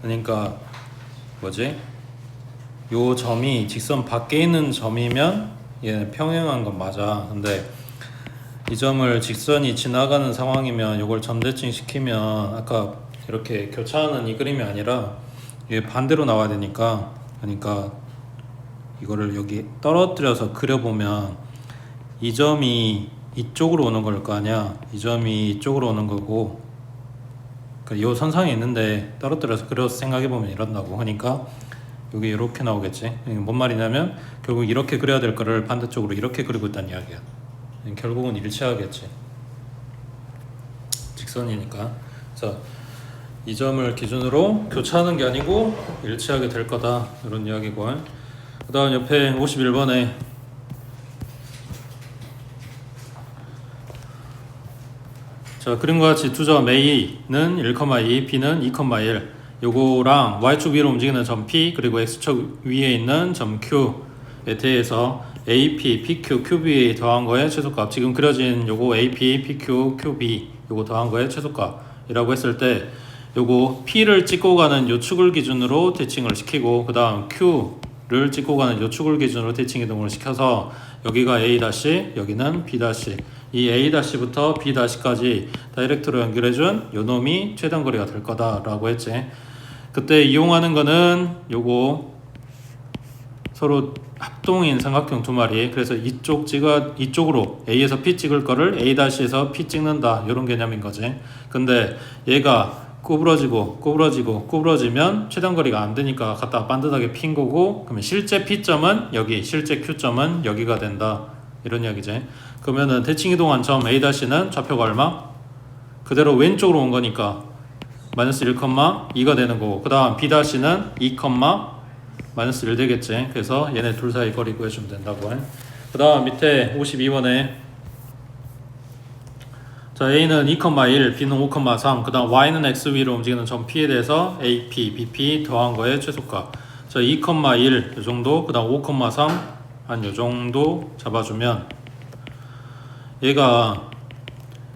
그러니까 뭐지? 요 점이 직선 밖에 있는 점이면 얘는 평행한 건 맞아. 근데 이 점을 직선이 지나가는 상황이면 요걸 점대칭 시키면 아까 이렇게 교차하는 이 그림이 아니라 이게 반대로 나와야 되니까, 그러니까 이거를 여기 떨어뜨려서 그려보면 이 점이 이쪽으로 오는 걸 거 아니야. 이 점이 이쪽으로 오는 거고, 그러니까 요 선상에 있는데 떨어뜨려서 그려서 생각해보면 이런다고. 그러니까 여기 이렇게 나오겠지. 뭔 말이냐면 결국 이렇게 그려야 될 거를 반대쪽으로 이렇게 그리고 있다는 이야기야. 결국은 일치하겠지. 직선이니까. 그래서 이 점을 기준으로 교차하는 게 아니고 일치하게 될 거다, 이런 이야기고. 그 다음 옆에 51번에 자, 그림과 같이 두 점 A는 1,2, B는 2,1. 요거랑 Y축 위로 움직이는 점 P 그리고 X축 위에 있는 점 Q에 대해서 AP, PQ, QB 더한 거의 최소값, 지금 그려진 요거 AP, PQ, QB 요거 더한 거의 최소값이라고 했을 때 요거 P를 찍고 가는 요 축을 기준으로 대칭을 시키고, 그 다음 Q를 찍고 가는 요 축을 기준으로 대칭 이동을 시켜서 여기가 A-, 여기는 B-, 이 A-부터 B-까지 다이렉트로 연결해준 요 놈이 최단거리가 될 거다라고 했지. 그때 이용하는 거는 요거 서로 합동인 삼각형 두 마리. 그래서 이쪽으로 A에서 P 찍을 거를 A-에서 P 찍는다, 이런 개념인 거지. 근데 얘가 구부러지면 최단거리가 안 되니까 갖다가 반듯하게 핀 거고, 그러면 실제 P점은 여기, 실제 Q점은 여기가 된다, 이런 이야기지. 그러면은 대칭 이동한 점 A-는 좌표가 얼마? 그대로 왼쪽으로 온 거니까 마이너스 1,2가 되는 거고, 그 다음 B-는 2, 마이너스 1 되겠지. 그래서 얘네 둘 사이 거리 구해주면 된다고 해. 그 다음 밑에 52번에 자, A는 2,1, B는 5,3, 그 다음 Y는 X 위로 움직이는 점 P에 대해서 AP, BP 더한 거의 최소값. 자, 2,1 요 정도, 그 다음 5,3 한 요 정도 잡아주면 얘가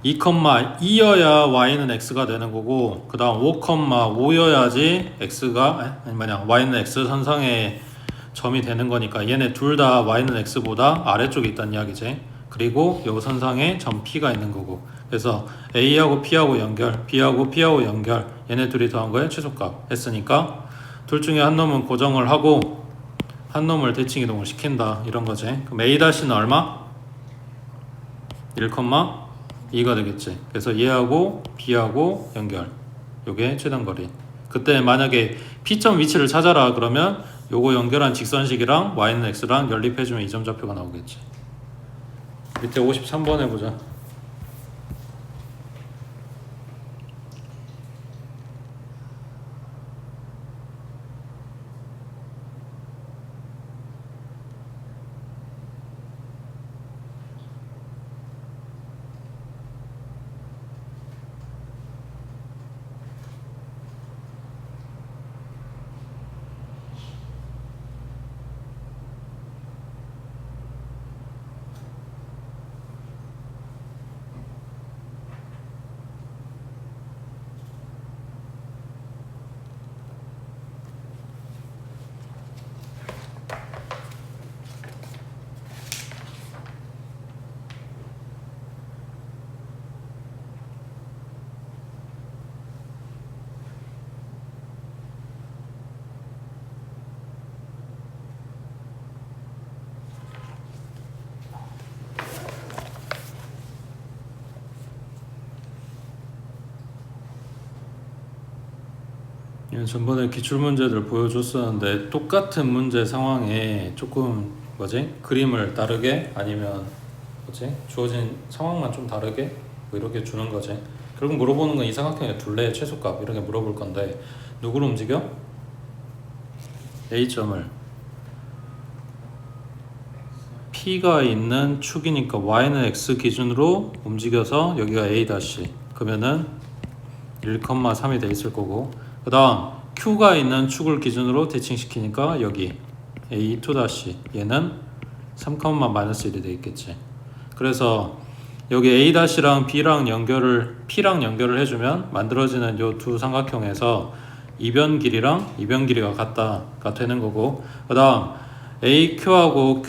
2,2여야 Y는 X가 되는 거고, 그 다음 5,5여야지 X가, 아니 뭐냐, Y는 X 선상의 점이 되는 거니까 얘네 둘 다 Y는 X보다 아래쪽에 있다는 이야기지. 그리고 요 선상에 점 P가 있는 거고, 그래서 A하고 P하고 연결, B하고 P하고 연결, 얘네 둘이 더한 거에 최소값 했으니까 둘 중에 한 놈은 고정을 하고 한 놈을 대칭 이동을 시킨다, 이런 거지. 그럼 A-는 얼마? 1,2가 되겠지. 그래서 얘하고 B하고 연결, 요게 최단거리. 그때 만약에 P점 위치를 찾아라 그러면 요거 연결한 직선식이랑 Y는 X랑 연립해주면 이 점 좌표가 나오겠지. 밑에 53번 해보자. 전번에 기출문제들 보여줬었는데 똑같은 문제 상황에 조금 그림을 다르게, 아니면 주어진 상황만 좀 다르게 뭐 이렇게 주는 거지. 결국 물어보는 건 이 삼각형의 둘레의 최소값, 이렇게 물어볼 건데 누구를 움직여? A점을 P가 있는 축이니까 Y는 X 기준으로 움직여서 여기가 A-, 그러면은 1,3이 돼 있을 거고, 그 다음 Q가 있는 축을 기준으로 대칭시키니까 여기 A2- 얘는 3,-1이 돼 있겠지. 그래서 여기 A-랑 B랑 연결을 P랑 연결을 해주면 만들어지는 요 두 삼각형에서 이변 길이랑 이변 길이가 같다가 되는 거고, 그 다음 AQ하고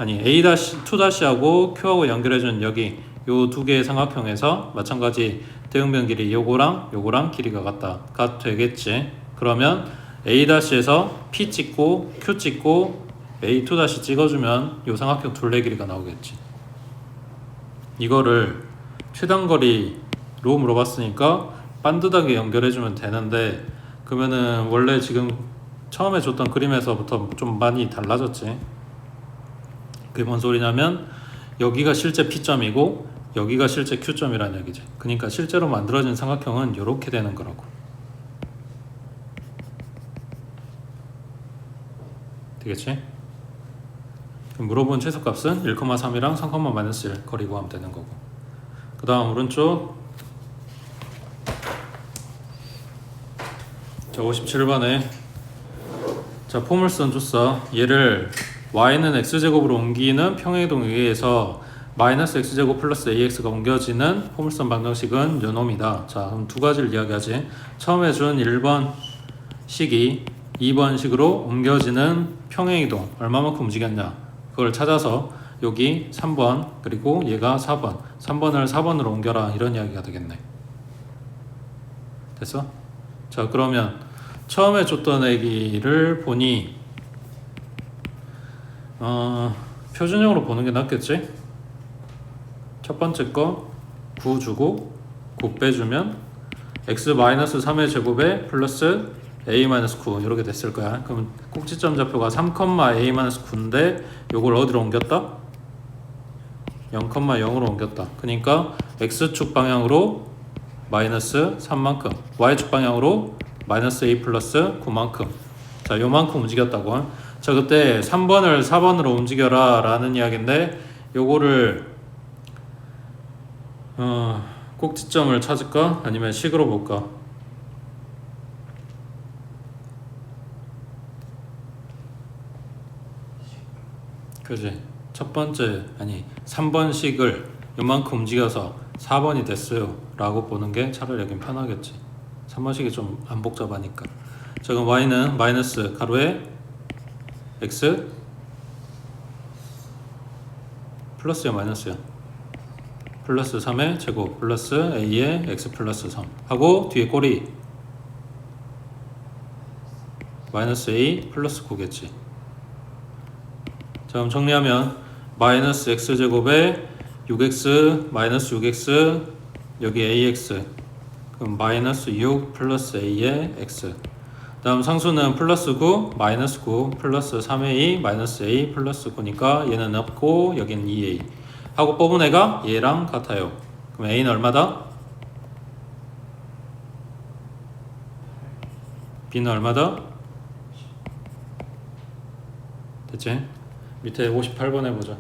A-2-하고 Q하고 연결해준 여기 요 두 개의 삼각형에서 마찬가지 대응변 길이 요거랑 길이가 같다가 되겠지. 그러면 A-에서 P 찍고 Q 찍고 A2- 찍어주면 요 삼각형 둘레 길이가 나오겠지. 이거를 최단거리로 물어봤으니까 반듯하게 연결해주면 되는데, 그러면은 원래 지금 처음에 줬던 그림에서부터 좀 많이 달라졌지. 그게 뭔 소리냐면 여기가 실제 P점이고 여기가 실제 Q점이라는 얘기지. 그러니까 실제로 만들어진 삼각형은 이렇게 되는 거라고. 되겠지? 그럼 물어본 최소값은 1,3이랑 3,-1 거리 구하면 되는 거고. 그 다음 오른쪽 자 57번에 자 포물선 줬어. 얘를 y는 x제곱으로 옮기는 평행이동에 의해서 마이너스 x제곱 플러스 ax가 옮겨지는 포물선 방정식은 요놈이다. 자 그럼 두 가지를 이야기하지. 처음에 준 1번 식이 2번 식으로 옮겨지는 평행이동 얼마만큼 움직였냐 그걸 찾아서 여기 3번 그리고 얘가 4번 3번을 4번으로 옮겨라 이런 이야기가 되겠네. 됐어? 자 그러면 처음에 줬던 애기를 보니 표준형으로 보는 게 낫겠지? 첫 번째 거 9 주고 9 빼주면 x-3의 제곱에 플러스 a-9 이렇게 됐을 거야. 그럼 꼭지점 좌표가 3,a-9인데 요걸 어디로 옮겼다? 0,0으로 옮겼다. 그러니까 x축 방향으로 마이너스 3만큼, y축 방향으로 마이너스 a 플러스 9만큼. 자, 요만큼 움직였다고. 자, 그때 3번을 4번으로 움직여라 라는 이야기인데 요거를 꼭지점을 찾을까? 아니면 식으로 볼까? 그지? 첫 번째 3번식을 요만큼 움직여서 4번이 됐어요 라고 보는 게 차라리 여긴 편하겠지. 3번식이 좀 안 복잡하니까. 자 그럼 y는 마이너스 가로에 x 플러스야 마이너스야? 플러스 3의 제곱 플러스 a의 x 플러스 3 하고 뒤에 꼬리 마이너스 a 플러스 9겠지. 자 그럼 정리하면 마이너스 x제곱에 6x 마이너스 6x 여기 ax 그럼 마이너스 6 플러스 a의 x 다음 상수는 플러스 9 마이너스 9 플러스 3a 마이너스 a 플러스 9니까 얘는 없고 여기는 2a 하고 뽑은 애가 얘랑 같아요. 그럼 a는 얼마다? b는 얼마다? 됐지? 밑에 58번 해보자.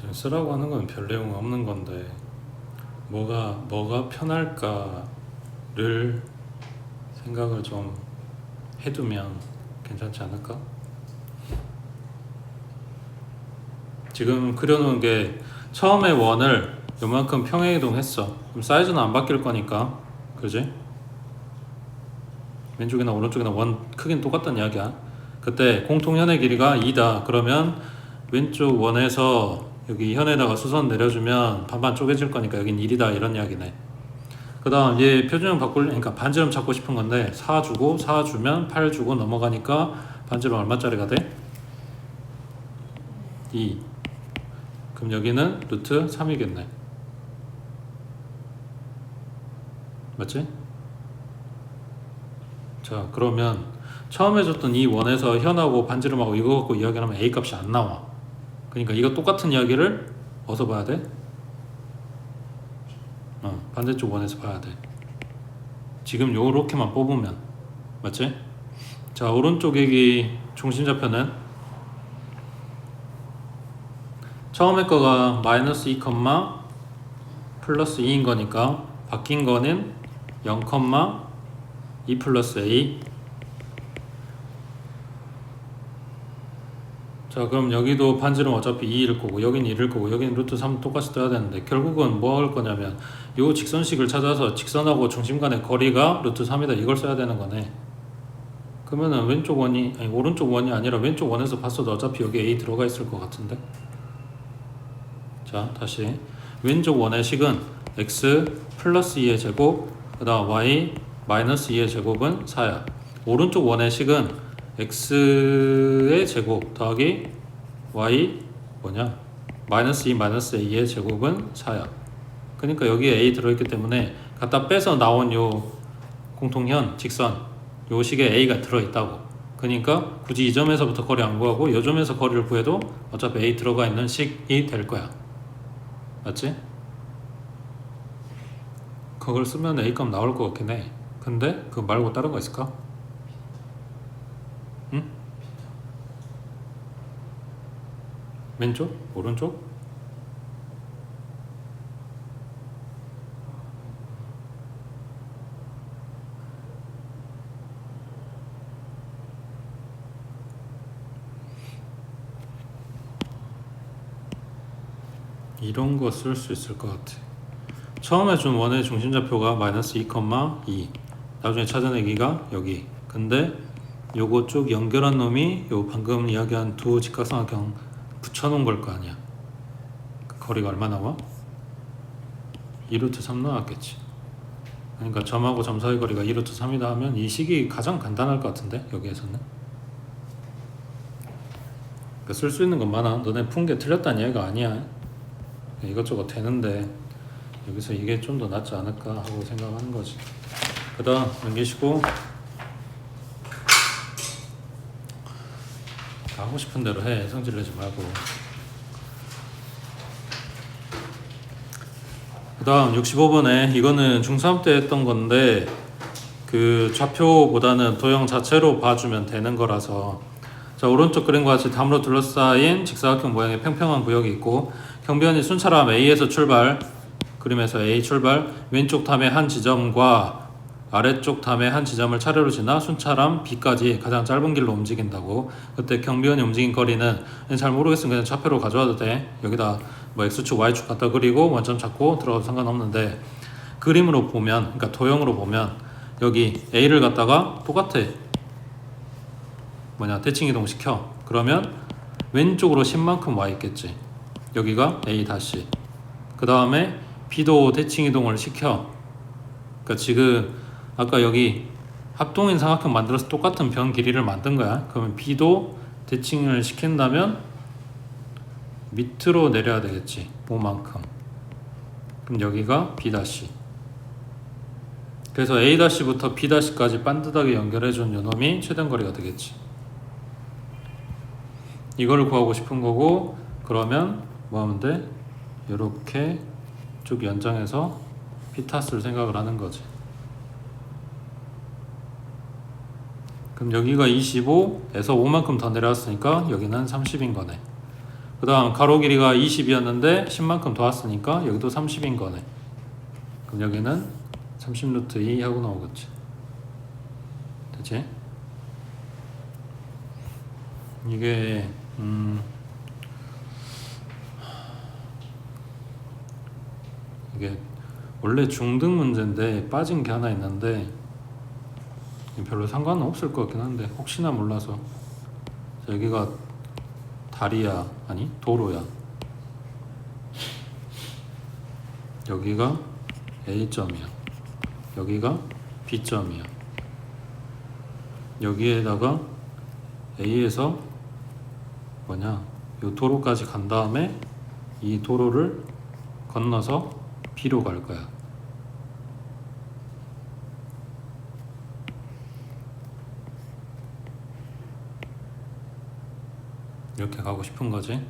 지금 쓰라고 하는 건 별 내용 없는 건데 뭐가 편할까를 생각을 좀 해두면 괜찮지 않을까? 지금 그려놓은 게 처음에 원을 요만큼 평행이동 했어. 그럼 사이즈는 안 바뀔 거니까, 그지? 왼쪽이나 오른쪽이나 원 크기는 똑같다는 이야기야. 그때 공통현의 길이가 2다. 그러면 왼쪽 원에서 여기 현에다가 수선 내려주면 반반 쪼개질 거니까 여긴 1이다 이런 이야기네. 그 다음 얘 표준형 그러니까 반지름 찾고 싶은 건데 4 주고 4 주면 8 주고 넘어가니까 반지름 얼마짜리가 돼? 2. 그럼 여기는 루트 3이겠네. 맞지? 자, 그러면 처음에 줬던 이 원에서 현하고 반지름하고 이거 갖고 이야기하면 A 값이 안 나와. 그러니까 이거 똑같은 이야기를 어디서 봐야 돼? 반대쪽 원에서 봐야 돼. 지금 요렇게만 뽑으면 맞지? 자, 오른쪽 얘기 중심좌표는 처음에 거가 마이너스 2, 플러스 2인 거니까 바뀐 거는 0, 2 플러스 A. 자, 그럼 여기도 반지름 어차피 2일 거고 여긴 1일 거고 여긴 루트 3 똑같이 떠야 되는데 결국은 뭐 할 거냐면 요 직선식을 찾아서 직선하고 중심 간의 거리가 루트 3이다 이걸 써야 되는 거네. 그러면은 왼쪽 원이 아니 오른쪽 원이 아니라 왼쪽 원에서 봤어도 어차피 여기 A 들어가 있을 것 같은데. 자, 다시 왼쪽 원의 식은 x 플러스 2의 제곱 그 다음 y 마이너스 2의 제곱은 4야. 오른쪽 원의 식은 x의 제곱 더하기 y 뭐냐 마이너스 2 마이너스 a의 제곱은 4야. 그러니까 여기에 a 들어있기 때문에 갖다 빼서 나온 요 공통현 직선 요 식에 a가 들어있다고. 그러니까 굳이 이 점에서부터 거리 안 구하고 요 점에서 거리를 구해도 어차피 a 들어가 있는 식이 될 거야. 맞지? 그걸 쓰면 a 값 나올 것 같긴 해. 근데 그거 말고 다른 거 있을까? 응? 왼쪽? 오른쪽? 이런 거 쓸 수 있을 것 같아. 처음에 준 원의 중심좌표가 마이너스 2, 2 나중에 찾아내기가 여기. 근데 요거 쭉 연결한 놈이 요 방금 이야기한 두 직각삼각형 붙여놓은 걸 거 아니야. 그 거리가 얼마 나와? 2루트 3 나왔겠지. 그러니까 점하고 점 사이 거리가 2루트 3이다 하면 이 식이 가장 간단할 것 같은데 여기에서는. 그러니까 쓸 수 있는 건 많아. 너네 푼 게 틀렸다는 얘기가 아니야. 이것저것 되는데 여기서 이게 좀 더 낫지 않을까 하고 생각하는 거지. 그 다음 넘기시고 하고 싶은 대로 해. 성질 내지 말고. 그 다음 65번에 이거는 중3 때 했던 건데 그 좌표보다는 도형 자체로 봐주면 되는 거라서. 자, 오른쪽 그림과 같이 담으로 둘러싸인 직사각형 모양의 평평한 구역이 있고 경비원이 순차람 A에서 출발, 그림에서 A 출발, 왼쪽 담의 한 지점과 아래쪽 담의 한 지점을 차례로 지나 순차람 B까지 가장 짧은 길로 움직인다고. 그때 경비원이 움직인 거리는 잘 모르겠으면 그냥 좌표로 가져와도 돼. 여기다 뭐 X축, Y축 갖다 그리고 원점 찾고 들어가도 상관없는데 그림으로 보면, 그러니까 도형으로 보면 여기 A를 갖다가 똑같아. 대칭 이동 시켜. 그러면 왼쪽으로 10만큼 와 있겠지. 여기가 A 다시. 그 다음에 B도 대칭 이동을 시켜. 그러니까 지금 아까 여기 합동인 삼각형 만들어서 똑같은 변 길이를 만든 거야. 그러면 B도 대칭을 시킨다면 밑으로 내려야 되겠지. 5만큼. 그럼 여기가 B 다시. 그래서 A 다시부터 B 다시까지 반듯하게 연결해준 요놈이 최단 거리가 되겠지. 이거를 구하고 싶은 거고, 그러면 뭐 하면 돼? 이렇게 쭉 연장해서 피타스를 생각을 하는 거지. 그럼 여기가 25에서 5만큼 더 내려왔으니까 여기는 30인 거네. 그 다음 가로 길이가 20이었는데 10만큼 더 왔으니까 여기도 30인 거네. 그럼 여기는 30 루트 2 하고 나오겠지. 됐지? 이게 이게 원래 중등 문제인데 빠진 게 하나 있는데 별로 상관은 없을 것 같긴 한데 혹시나 몰라서. 여기가 다리야, 아니 도로야. 여기가 A점이야. 여기가 B점이야. 여기에다가 A에서 뭐냐, 요 도로까지 간 다음에 이 도로를 건너서 B로 갈 거야. 이렇게 가고 싶은 거지.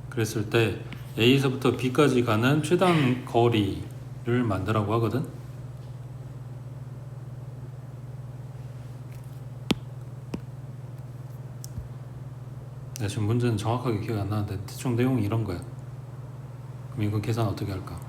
그랬을 때 A에서부터 B까지 가는 최단 거리를 만들라고 하거든. 내가 지금 문제는 정확하게 기억이 안 나는데 대충 내용이 이런 거야. 그럼 이거 계산 어떻게 할까?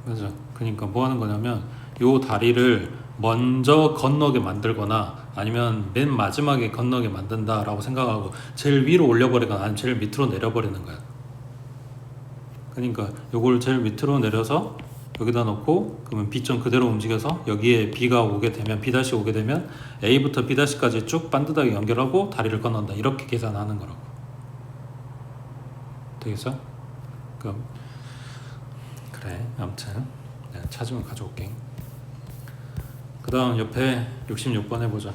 맞아. 그러니까 뭐 하는 거냐면 요 다리를 먼저 건너게 만들거나 아니면 맨 마지막에 건너게 만든다라고 생각하고 제일 위로 올려버리거나 아니면 제일 밑으로 내려버리는 거야. 그러니까 요걸 제일 밑으로 내려서 여기다 놓고 그러면 B점 그대로 움직여서 여기에 B가 오게 되면 B' 오게 되면 A부터 B'까지 쭉 반듯하게 연결하고 다리를 건넌다. 이렇게 계산하는 거라고. 되겠어? 그럼 그래. 아무튼 내가 찾으면 가져올게. 그 다음 옆에 66번 해보자.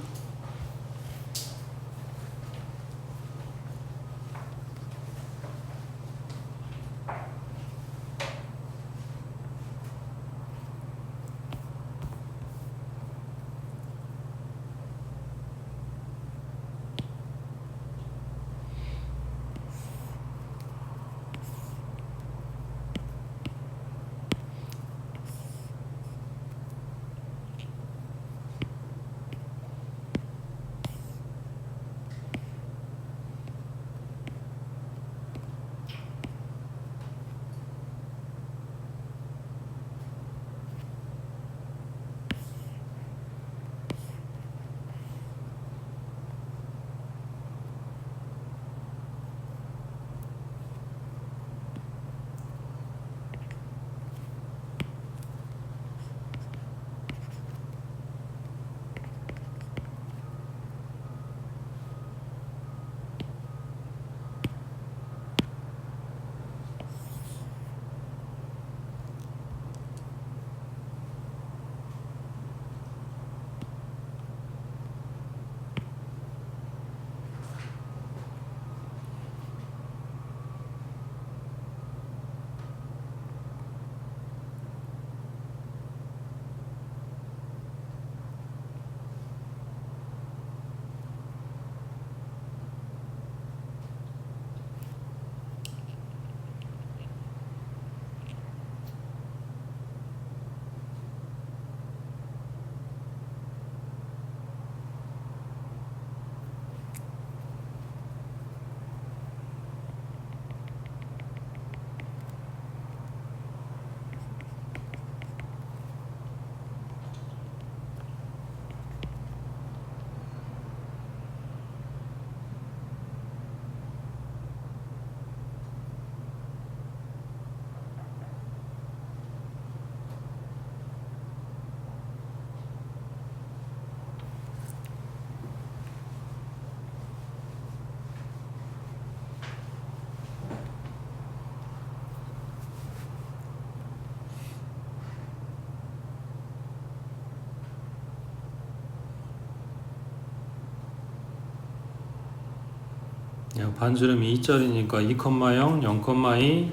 반지름이 2짜리니까 2,0, 0,2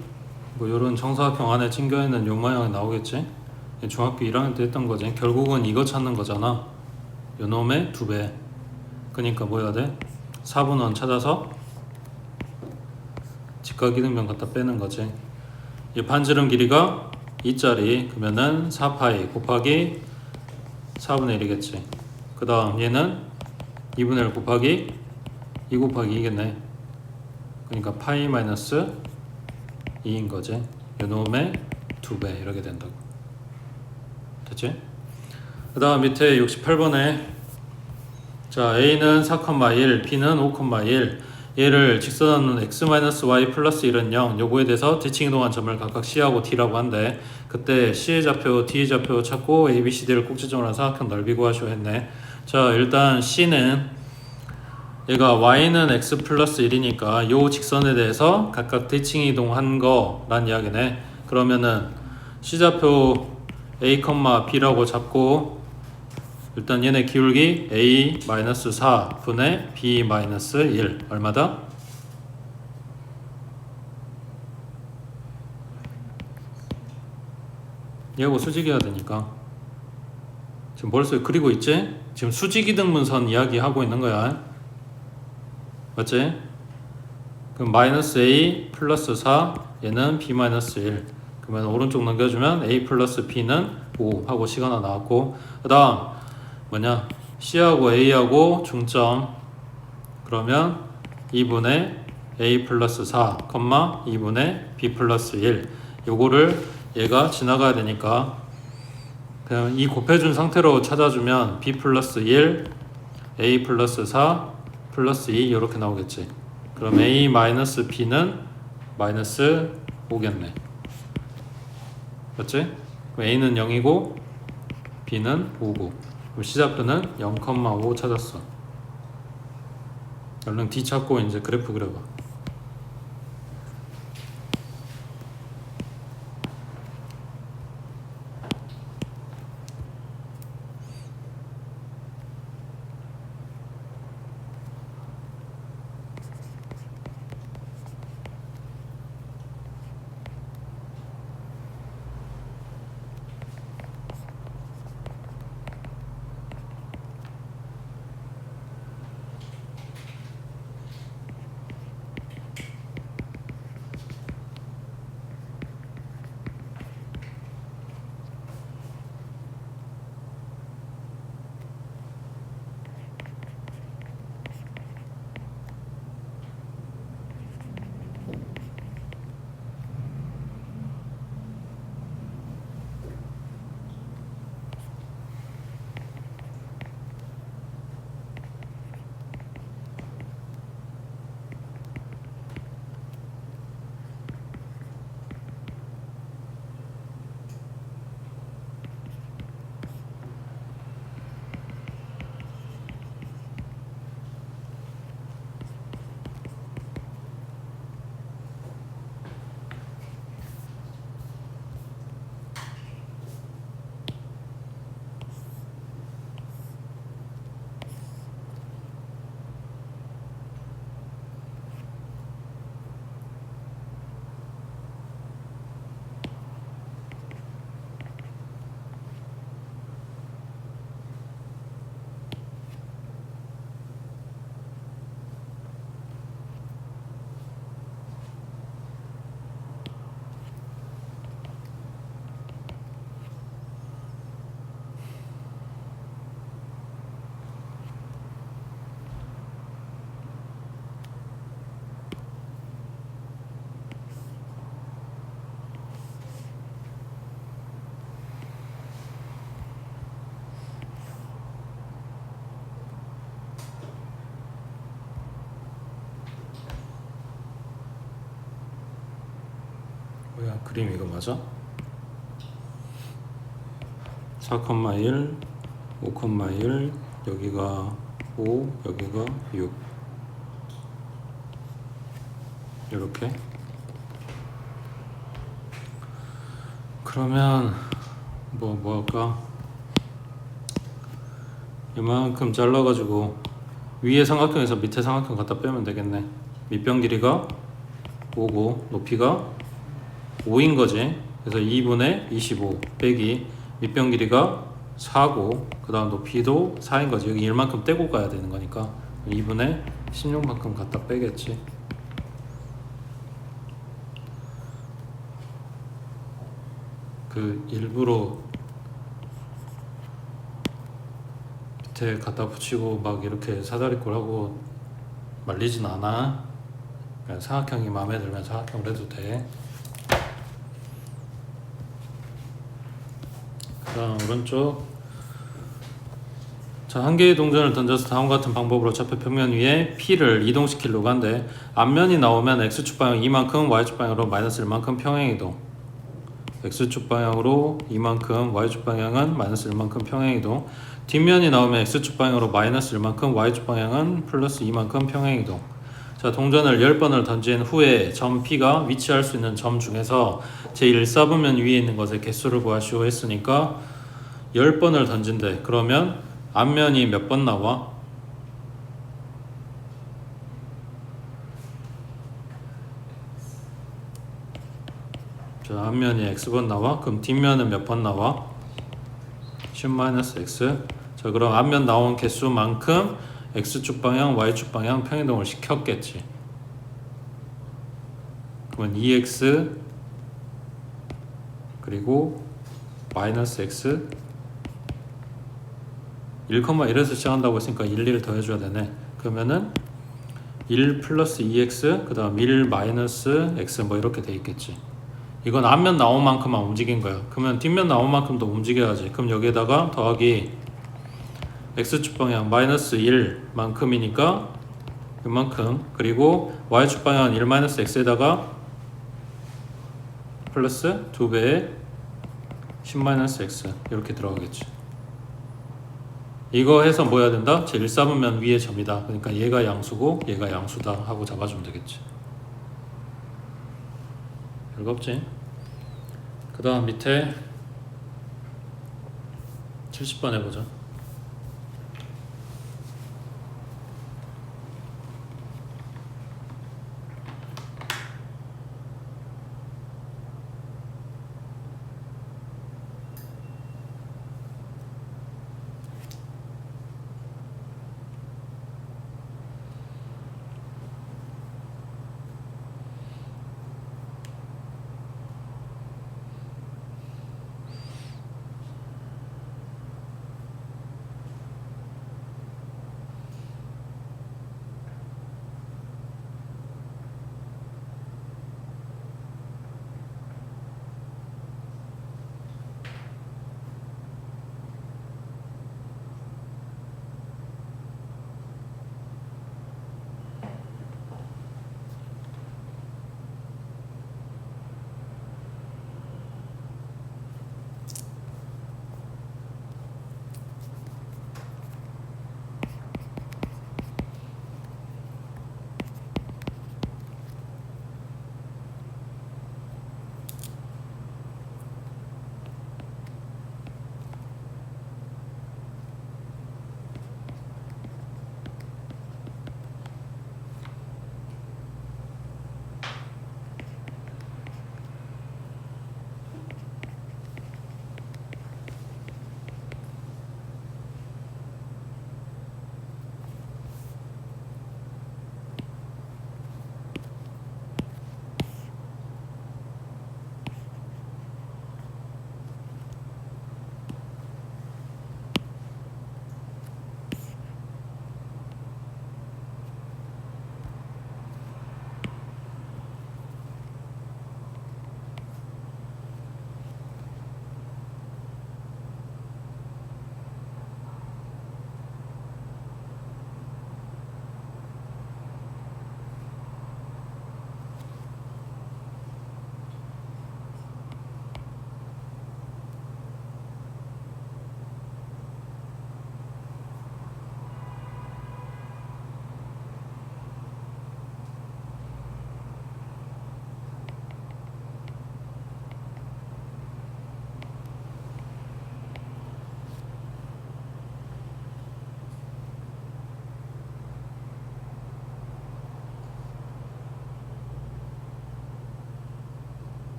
뭐 이런 정사각형 안에 챙겨있는 요 모양이 나오겠지? 중학교 1학년 때 했던 거지. 결국은 이거 찾는 거잖아. 요 놈의 2배. 그러니까 뭐 해야 돼? 4분원 찾아서 직각이등변 갖다 빼는 거지. 이 반지름 길이가 2짜리 그러면은 4파이 곱하기 4분의 1이겠지. 그 다음 얘는 2분의 1 곱하기 2 곱하기 2겠네. 그러니까 파이 마이너스 2인 거지. 요놈의 2배 이렇게 된다고. 됐지? 그 다음 밑에 68번에 자 A는 4,1 B는 5,1 얘를 직선은 x-y 플러스 1은 0 요거에 대해서 대칭 이동한 점을 각각 C하고 D라고 한대. 그때 C의 좌표, D의 좌표 찾고 A, B, C, D를 꼭지점으로 한 삼각형 넓이 구하시오 했네. 자 일단 C는 얘가 y는 x 플러스 1이니까 요 직선에 대해서 각각 대칭 이동한 거란 이야기네. 그러면은 C좌표 A, B라고 잡고 일단 얘네 기울기 A-4 분의 B-1 얼마다? 얘하고 수직이어야 되니까 지금 벌써 그리고 있지? 지금 수직이등분선 이야기하고 있는 거야. 맞지? 그럼 마이너스 A 플러스 4 얘는 B-1 그러면 오른쪽 넘겨주면 A 플러스 B는 5 하고 시간화 나왔고 그 다음 뭐냐 C하고 A하고 중점 그러면 2분의 A 플러스 4, 2분의 B 플러스 1 요거를 얘가 지나가야 되니까 그냥 이 곱해준 상태로 찾아주면 B 플러스 1, A 플러스 4 플러스 2 이렇게 나오겠지. 그럼 A 마이너스 B는 마이너스 5겠네. 맞지? 그럼 A는 0이고 B는 5고 그럼 C좌표는 0,5 찾았어. 얼른 D 찾고 이제 그래프 그려봐. 뭐야 그림 이거 맞아? 4,1 5,1 여기가 5 여기가 6 이렇게. 그러면 뭐 할까? 이만큼 잘라가지고 위에 삼각형에서 밑에 삼각형 갖다 빼면 되겠네. 밑변 길이가 5고 높이가 5인 거지. 그래서 2분의 25 빼기 밑변 길이가 4고 그 다음 높이도 4인 거지. 여기 1만큼 떼고 가야 되는 거니까 2분의 16만큼 갖다 빼겠지. 일부러 밑에 갖다 붙이고 막 이렇게 사다리꼴하고 말리진 않아. 그냥 사각형이 마음에 들면 사각형으로 해도 돼. 그 다음 오른쪽. 자, 한 개의 동전을 던져서 다음과 같은 방법으로 좌표 평면 위에 P를 이동시키려고 한데 앞면이 나오면 X축 방향 이만큼, Y축 방향으로 마이너스 1만큼 평행이동. X축 방향으로 이만큼, Y축 방향은 마이너스 1만큼 평행이동. 뒷면이 나오면 X축 방향으로 마이너스 1만큼, Y축 방향은 플러스 2만큼 평행이동. 자, 동전을 10번을 던진 후에 점 P가 위치할 수 있는 점 중에서 제1사분면 위에 있는 것의 개수를 구하시오 했으니까 10번을 던진대. 그러면 앞면이 몇 번 나와? 자, 앞면이 X번 나와. 그럼 뒷면은 몇 번 나와? 10-X. 자, 그럼 앞면 나온 개수만큼 X축 방향, Y축 방향 평행이동을 시켰겠지. 그러면 2X 그리고 마이너스 X 1,1에서 시작한다고 했으니까 1을 더해줘야 되네. 그러면은 1 플러스 2X 그 다음 1 마이너스 X 뭐 이렇게 돼 있겠지. 이건 앞면 나온 만큼만 움직인 거야. 그러면 뒷면 나온 만큼도 움직여야지. 그럼 여기에다가 더하기 X축 방향 마이너스 1만큼이니까 이만큼, 그리고 Y축 방향은 1 마이너스 X에다가 플러스 2배의 10 마이너스 X 이렇게 들어가겠지. 이거 해서 뭐 해야 된다? 제1사분면 위의 점이다. 그러니까 얘가 양수고 얘가 양수다 하고 잡아주면 되겠지. 별거 없지. 그 다음 밑에 70번 해보자.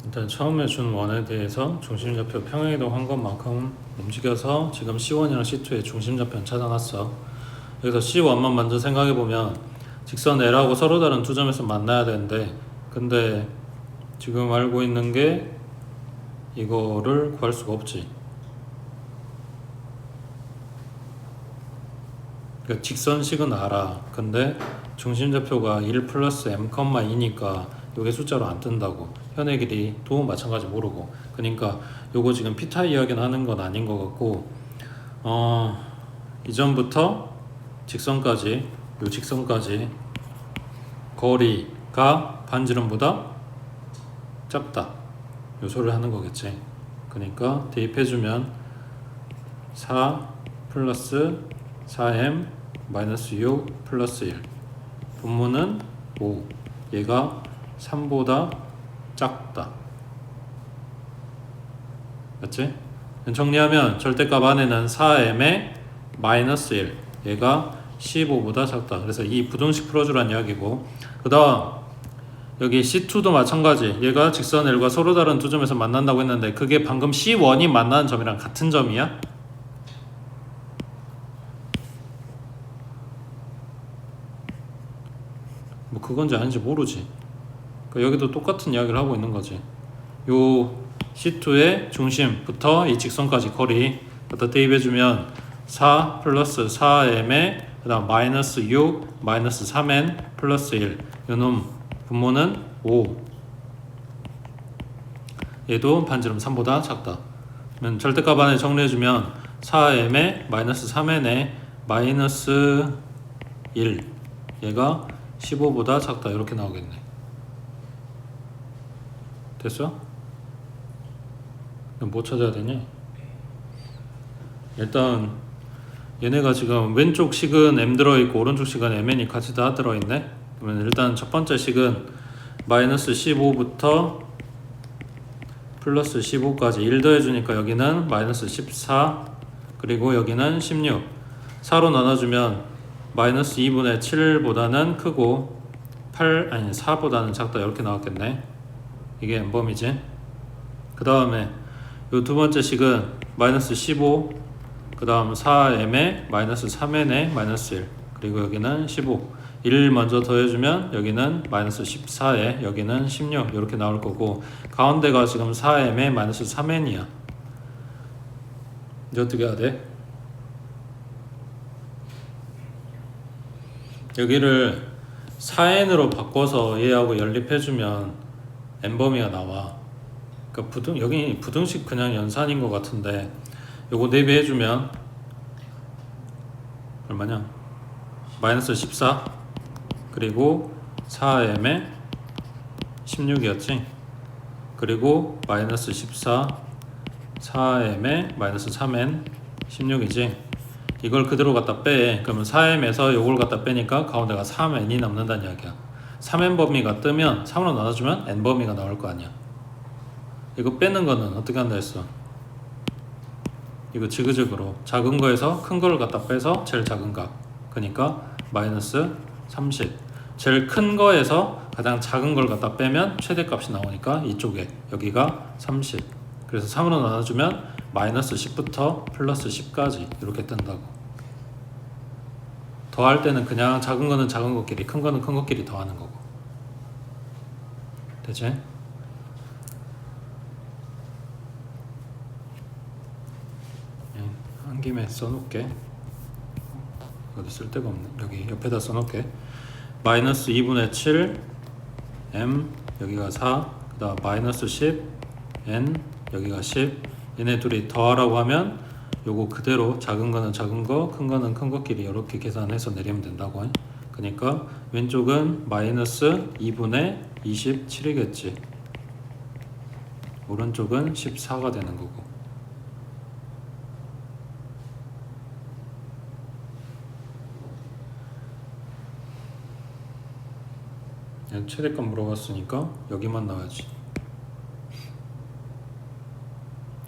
일단 처음에 준 원에 대해서 중심좌표 평행이동한 것만큼 움직여서 지금 C1이랑 C2의 중심좌표는 찾아놨어. 여기서 C1만 먼저 생각해보면 직선 L하고 서로 다른 두 점에서 만나야 되는데, 근데 지금 알고 있는 게 이거를 구할 수가 없지. 그러니까 직선식은 알아. 근데 중심좌표가 1 플러스 m, 2니까 이게 숫자로 안 뜬다고. 현의 길이 도 마찬가지 모르고. 그러니까 요거 지금 피타 이야기는 하는 건 아닌 것 같고, 이전부터 직선까지, 요 직선까지 거리가 반지름보다 작다, 요 소리를 하는 거겠지. 그러니까 대입해주면 4 플러스 4m 마이너스 6 플러스 1, 분모는 5, 얘가 3보다 작다. 맞지? 정리하면 절대값 안에는 4m의 마이너스 1, 얘가 15보다 작다. 그래서 이 부등식 풀어주란 이야기고, 그 다음 여기 C2도 마찬가지. 얘가 직선 L과 서로 다른 두 점에서 만난다고 했는데 그게 방금 C1이 만나는 점이랑 같은 점이야? 뭐 그건지 아닌지 모르지. 그러니까 여기도 똑같은 이야기를 하고 있는 거지. 요 C2의 중심부터 이 직선까지 거리 갖다 대입해주면 4 플러스 4m에 그 다음 마이너스 6 마이너스 3n 플러스 1, 요놈 분모는 5, 얘도 반지름 3보다 작다. 그러면 절대값 안에 정리해주면 4m에 마이너스 3n에 마이너스 1, 얘가 15보다 작다, 이렇게 나오겠네. 됐어? 그럼 뭐 찾아야 되냐? 일단 얘네가 지금 왼쪽 식은 m 들어있고 오른쪽 식은 mn이 같이 다 들어있네. 그러면 일단 첫 번째 식은 마이너스 15부터 플러스 15까지 1 더해주니까 여기는 마이너스 14, 그리고 여기는 16. 4로 나눠주면 마이너스 2분의 7보다는 크고 4보다는 작다, 이렇게 나왔겠네. 이게 n범이지. 그 다음에 요 두 번째 식은 마이너스 15, 그 다음 4m에 마이너스 3n에 마이너스 1, 그리고 여기는 15. 1 먼저 더해주면 여기는 마이너스 14에 여기는 16, 이렇게 나올 거고, 가운데가 지금 4m에 마이너스 3n이야. 이제 어떻게 해야 돼? 여기를 4n으로 바꿔서 얘하고 연립해주면 n범위가 나와. 그러니까 여기 부등식 그냥 연산인 것 같은데, 요거 대비해주면 얼마냐? 마이너스 14, 그리고 4m에 16이었지. 그리고 마이너스 14, 4m에 마이너스 3n 16이지. 이걸 그대로 갖다 빼. 그러면 4m에서 요걸 갖다 빼니까 가운데가 3n이 남는다는 이야기야. 3n 범위가 뜨면 3으로 나눠주면 n 범위가 나올 거 아니야. 이거 빼는 거는 어떻게 한다 했어? 이거 지그재그로 작은 거에서 큰 거를 갖다 빼서 제일 작은 값, 그러니까 마이너스 30. 제일 큰 거에서 가장 작은 걸 갖다 빼면 최대값이 나오니까 이쪽에 여기가 30. 그래서 3으로 나눠주면 마이너스 10부터 플러스 10까지 이렇게 뜬다고. 더할 때는 그냥 작은 거는 작은 것끼리, 큰 거는 큰 것끼리 더하는 거고. 되지? 한 김에 써놓을게. 어디 쓸데가 없네. 여기 옆에다 써놓을게. 마이너스 2분의 7 m, 여기가 4, 그 다음 마이너스 10 n, 여기가 10. 얘네 둘이 더하라고 하면 요거 그대로 작은 거는 작은 거, 큰 거는 큰 거끼리 이렇게 계산해서 내리면 된다고. 그러니까 왼쪽은 마이너스 2분의 27이겠지. 오른쪽은 14가 되는 거고. 최대값 물어봤으니까 여기만 나와야지.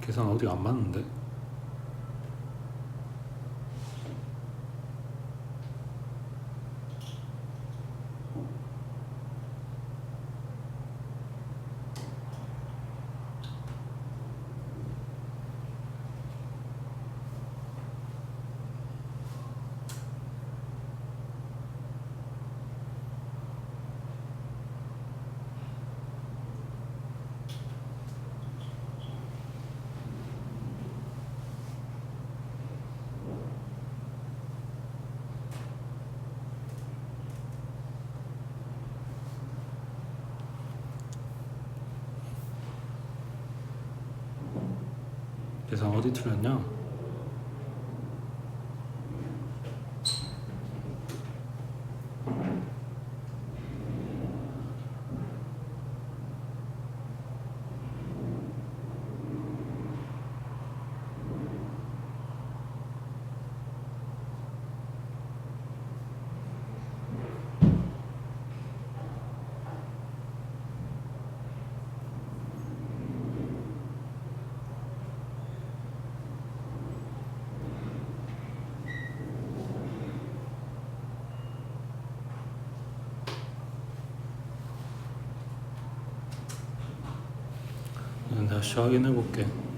계산 어디가 안 맞는데? 계산 어디 틀렸냐? 다시 확인해 볼게.